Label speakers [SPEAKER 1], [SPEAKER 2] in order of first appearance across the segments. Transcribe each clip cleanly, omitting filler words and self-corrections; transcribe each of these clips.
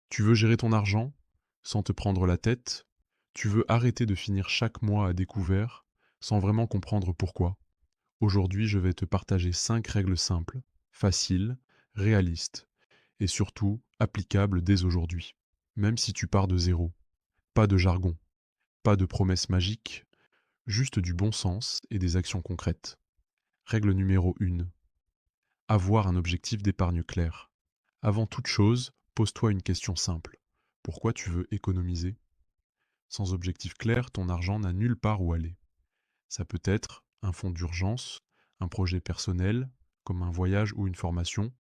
[SPEAKER 1] Tu veux gérer ton argent sans te prendre la tête? Tu veux arrêter de finir chaque mois à découvert sans vraiment comprendre pourquoi? Aujourd'hui, je vais te partager 5 règles simples, faciles, réalistes et surtout applicables dès aujourd'hui. Même si tu pars de zéro. Pas de jargon, pas de promesses magiques, juste du bon sens et des actions concrètes. Règle numéro 1. Avoir un objectif d'épargne clair. Avant toute chose, pose-toi une question simple. Pourquoi tu veux économiser? Sans objectif clair, ton argent n'a nulle part où aller. Ça peut être un fonds d'urgence, un projet personnel, comme un voyage ou une formation,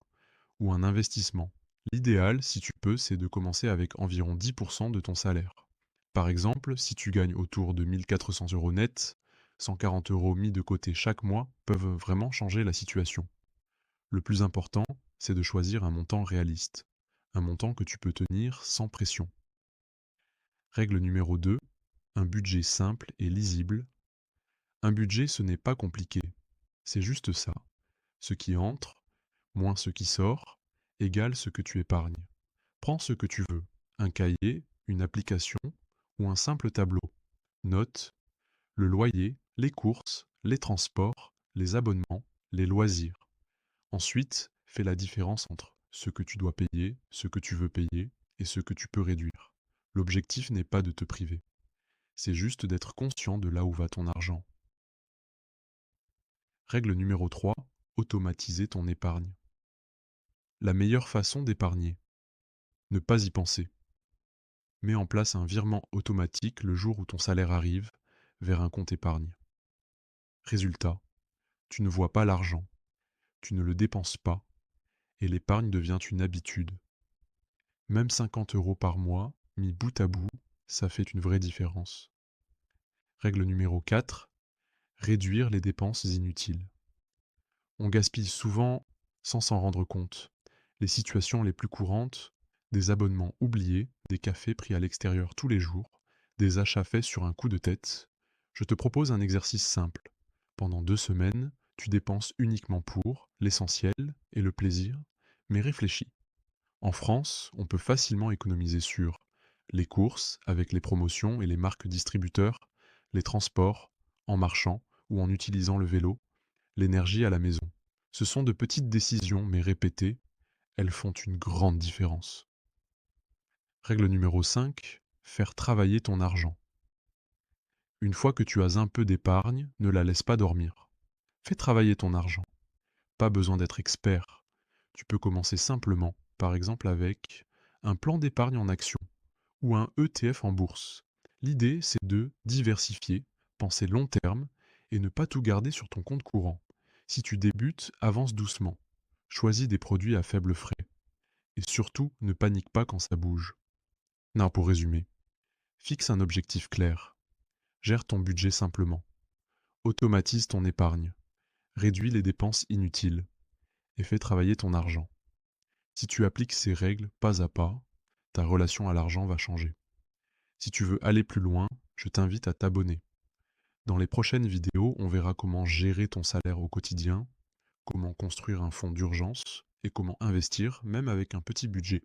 [SPEAKER 1] ou un investissement. L'idéal, si tu peux, c'est de commencer avec environ 10% de ton salaire. Par exemple, si tu gagnes autour de 1400 euros net, 140 euros mis de côté chaque mois peuvent vraiment changer la situation. Le plus important, c'est de choisir un montant réaliste, un montant que tu peux tenir sans pression. Règle numéro 2, un budget simple et lisible. Un budget, ce n'est pas compliqué, c'est juste ça. Ce qui entre, moins ce qui sort, égale ce que tu épargnes. Prends ce que tu veux, un cahier, une application ou un simple tableau. Note le loyer, les courses, les transports, les abonnements, les loisirs. Ensuite, fais la différence entre ce que tu dois payer, ce que tu veux payer et ce que tu peux réduire. L'objectif n'est pas de te priver, c'est juste d'être conscient de là où va ton argent. Règle numéro 3, automatiser ton épargne. La meilleure façon d'épargner, ne pas y penser. Mets en place un virement automatique le jour où ton salaire arrive vers un compte épargne. Résultat, tu ne vois pas l'argent, tu ne le dépenses pas et l'épargne devient une habitude. Même 50 euros par mois, mis bout à bout, ça fait une vraie différence. Règle numéro 4, réduire les dépenses inutiles. On gaspille souvent sans s'en rendre compte. Les situations les plus courantes, des abonnements oubliés, des cafés pris à l'extérieur tous les jours, des achats faits sur un coup de tête. Je te propose un exercice simple. Pendant 2 semaines, tu dépenses uniquement pour l'essentiel et le plaisir, mais réfléchis. En France, on peut facilement économiser sur les courses avec les promotions et les marques distributeurs, les transports, en marchant ou en utilisant le vélo, l'énergie à la maison. Ce sont de petites décisions, mais répétées, elles font une grande différence. Règle numéro 5, faire travailler ton argent. Une fois que tu as un peu d'épargne, ne la laisse pas dormir. Fais travailler ton argent. Pas besoin d'être expert. Tu peux commencer simplement, par exemple avec un plan d'épargne en action ou un ETF en bourse. L'idée, c'est de diversifier, penser long terme et ne pas tout garder sur ton compte courant. Si tu débutes, avance doucement. Choisis des produits à faible frais. Et surtout, ne panique pas quand ça bouge. Non, pour résumer, fixe un objectif clair. Gère ton budget simplement. Automatise ton épargne. Réduis les dépenses inutiles. Et fais travailler ton argent. Si tu appliques ces règles pas à pas, ta relation à l'argent va changer. Si tu veux aller plus loin, je t'invite à t'abonner. Dans les prochaines vidéos, on verra comment gérer ton salaire au quotidien, comment construire un fonds d'urgence et comment investir même avec un petit budget.